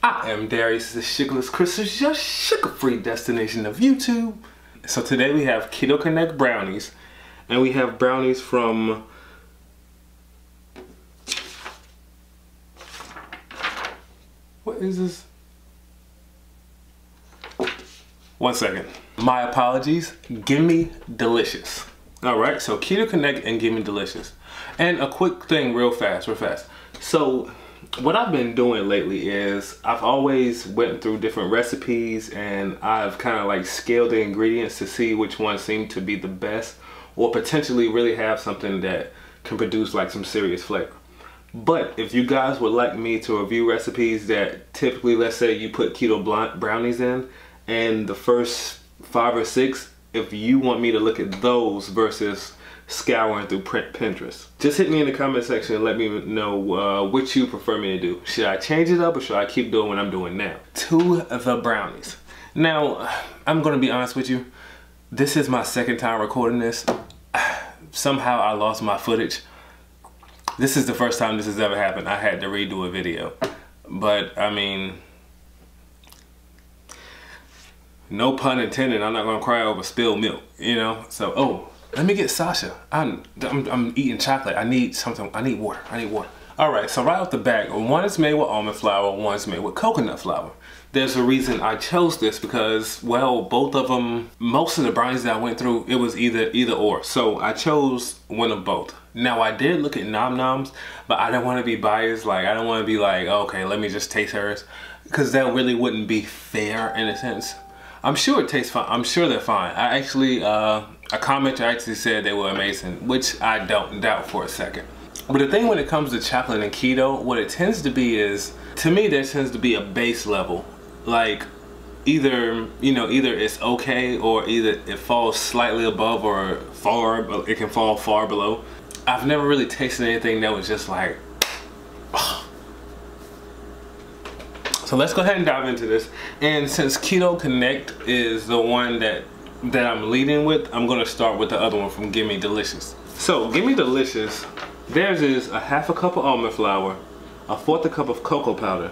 I am Darius, this is Sugarless Crystals, your sugar-free destination of YouTube. So today we have Keto Connect brownies, and we have brownies from what is this? One second. My apologies. Gimme Delicious. Alright, so Keto Connect and Gimme Delicious. And a quick thing real fast. So what I've been doing lately is I've always went through different recipes and I've kind of like scaled the ingredients to see which ones seem to be the best or potentially really have something that can produce like some serious flavor. But if you guys would like me to review recipes that typically, let's say you put keto brownies in, and the first 5 or 6, if you want me to look at those versus scouring through Pinterest, just hit me in the comment section and let me know which you prefer me to do. Should I change it up or should I keep doing what I'm doing now? To the brownies. Now, I'm gonna be honest with you. This is my second time recording this. Somehow I lost my footage. This is the first time this has ever happened. I had to redo a video. But I mean, no pun intended, I'm not gonna cry over spilled milk, you know? So, oh, let me get Sasha. I'm eating chocolate. I need something. I need water. All right, so right off the bat, one is made with almond flour, one is made with coconut flour. There's a reason I chose this because, well, both of them, most of the brownies that I went through, it was either or. So I chose one of both. Now I did look at Nom Noms, but I didn't want to be biased. Like, I don't want to be like, okay, let me just taste hers, because that really wouldn't be fair in a sense. I'm sure it tastes fine. I'm sure they're fine. I actually, a commenter actually said they were amazing, which I don't doubt for a second. But the thing when it comes to chocolate and keto, what it tends to be is, to me, there tends to be a base level. Like, either it's okay, or either it falls slightly above or it can fall far below. I've never really tasted anything that was just like, oh. So let's go ahead and dive into this. And since Keto Connect is the one that I'm leading with, I'm gonna start with the other one from Gimme Delicious. So Gimme Delicious, theirs is a ½ cup of almond flour, a 1/4 cup of cocoa powder,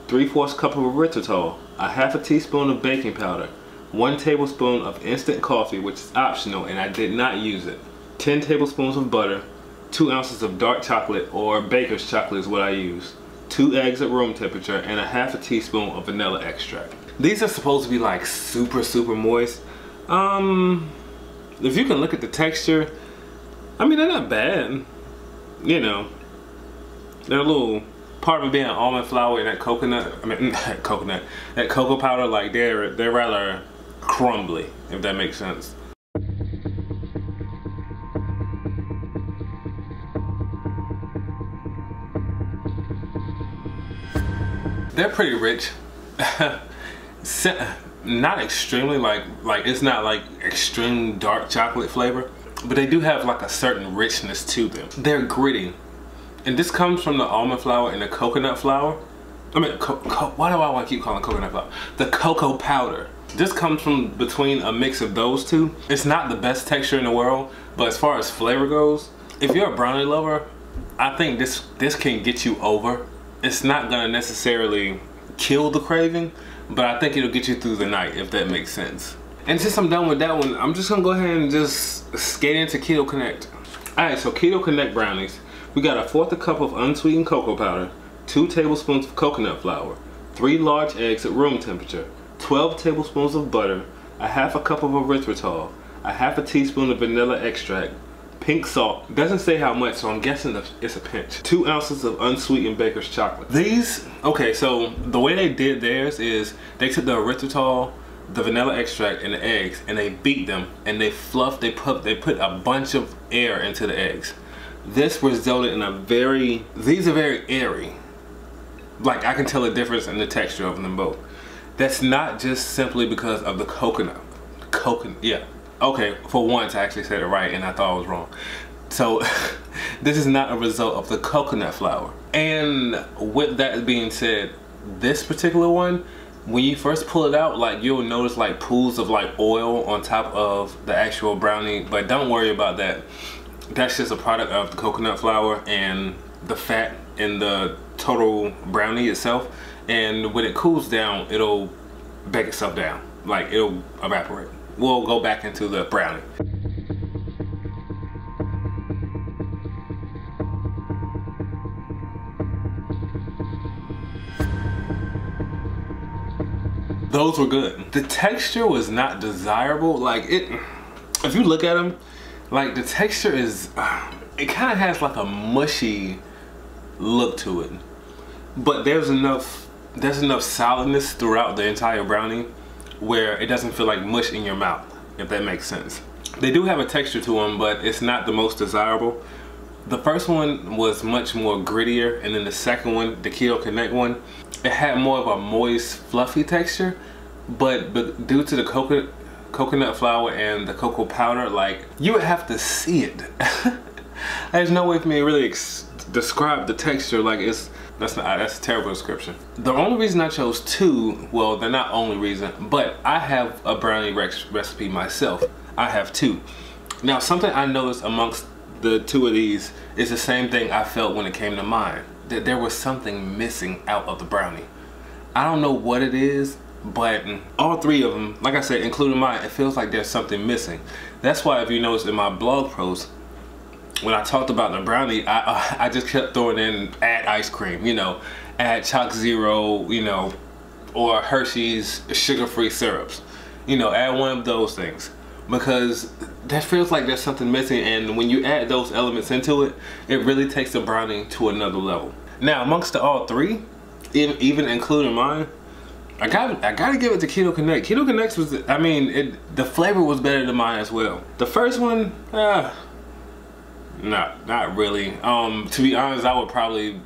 3/4 cup of erythritol, a ½ teaspoon of baking powder, 1 tablespoon of instant coffee, which is optional and I did not use it, 10 tablespoons of butter, 2 ounces of dark chocolate or baker's chocolate is what I use, 2 eggs at room temperature, and a ½ teaspoon of vanilla extract. These are supposed to be like super moist. If you can look at the texture, I mean, they're not bad. You know, they're a little, part of it being almond flour and that coconut, that cocoa powder, like they're rather crumbly, if that makes sense. They're pretty rich. Not extremely like it's not like extreme dark chocolate flavor, but they do have like a certain richness to them. They're gritty, and this comes from the almond flour and the coconut flour. I mean, why do I want to keep calling coconut flour? The cocoa powder. This comes from between a mix of those two. It's not the best texture in the world, but as far as flavor goes, if you're a brownie lover, I think this can get you over. It's not gonna necessarily kill the craving, but I think it'll get you through the night, if that makes sense. And since I'm done with that one, I'm just gonna go ahead and just skate into Keto Connect. Alright, so Keto Connect brownies. We got a 1/4 cup of unsweetened cocoa powder, 2 tablespoons of coconut flour, 3 large eggs at room temperature, 12 tablespoons of butter, a ½ cup of erythritol, a ½ teaspoon of vanilla extract, pink salt, doesn't say how much, so I'm guessing it's a pinch, 2 ounces of unsweetened baker's chocolate. These, okay, so the way they did theirs is they took the erythritol, the vanilla extract, and the eggs, and they beat them, and they put a bunch of air into the eggs. This resulted in these are very airy. Like, I can tell the difference in the texture of them both. That's not just simply because of the coconut, yeah. Okay, for once I actually said it right and I thought I was wrong. So this is not a result of the coconut flour. And with that being said, this particular one, when you first pull it out, like, you'll notice like pools of like oil on top of the actual brownie, but don't worry about that. That's just a product of the coconut flour and the fat in the total brownie itself. and when it cools down, it'll bake itself down. Like, it'll evaporate. We'll go back into the brownie. Those were good. The texture was not desirable. Like, if you look at them, like, the texture is, it kind of has like a mushy look to it. But there's enough solidness throughout the entire brownie where it doesn't feel like mush in your mouth, if that makes sense. They do have a texture to them, but it's not the most desirable. The first one was much more grittier, and then the second one, the Keto Connect one, it had more of a moist, fluffy texture, but due to the coconut flour and the cocoa powder, like, you would have to see it. There's no way for me to really describe the texture. Like, that's a terrible description. The only reason I chose two, well, they're not only reason, but I have a brownie recipe myself. I have two. Now, something I noticed amongst the two of these is the same thing I felt when it came to mine, that there was something missing out of the brownie. I don't know what it is, but all three of them, like I said, including mine, it feels like there's something missing. That's why, if you notice in my blog post, when I talked about the brownie, I just kept throwing in, add ice cream, you know, add Chalk Zero, you know, or Hershey's sugar-free syrups, you know, add one of those things, because that feels like there's something missing, and when you add those elements into it, it really takes the brownie to another level. Now, amongst all three, even including mine, I gotta give it to Keto Connect. Keto Connect was, I mean, the flavor was better than mine as well. The first one, not really. To be honest, I would probably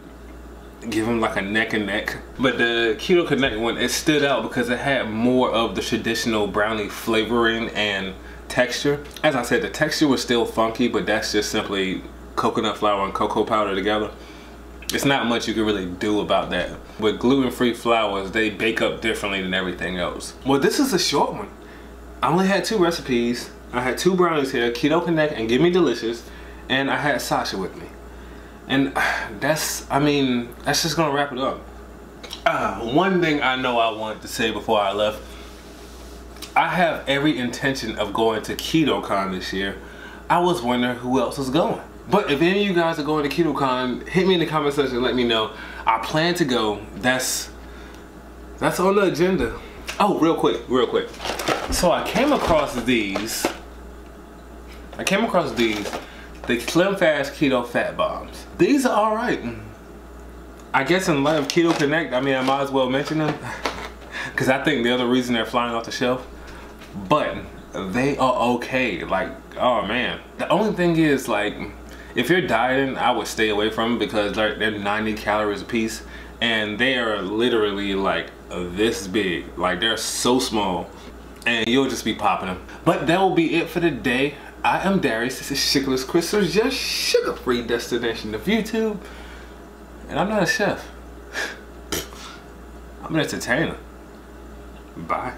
give them like a neck and neck. But the Keto Connect one, it stood out because it had more of the traditional brownie flavoring and texture. As I said, the texture was still funky, but that's just simply coconut flour and cocoa powder together. It's not much you can really do about that. With gluten-free flours, they bake up differently than everything else. Well, this is a short one. I only had two recipes. I had two brownies here, Keto Connect and Gimme Delicious, and I had Sasha with me. And that's just gonna wrap it up. One thing I know I wanted to say before I left, I have every intention of going to KetoCon this year. I was wondering who else was going. But if any of you guys are going to KetoCon, hit me in the comment section and let me know. I plan to go. That's on the agenda. Oh, real quick. So I came across these. The Slim Fast Keto Fat Bombs. These are alright. I guess in light of Keto Connect, I mean, I might as well mention them, because I think the other reason they're flying off the shelf. But they are okay. Like, oh man. The only thing is, like, if you're dieting, I would stay away from them because they're 90 calories a piece, and they are literally like this big. Like, they're so small, and you'll just be popping them. But that will be it for today. I am Darius. This is Sugarless Crystals, your sugar-free destination of YouTube, and I'm not a chef. I'm an entertainer. Bye.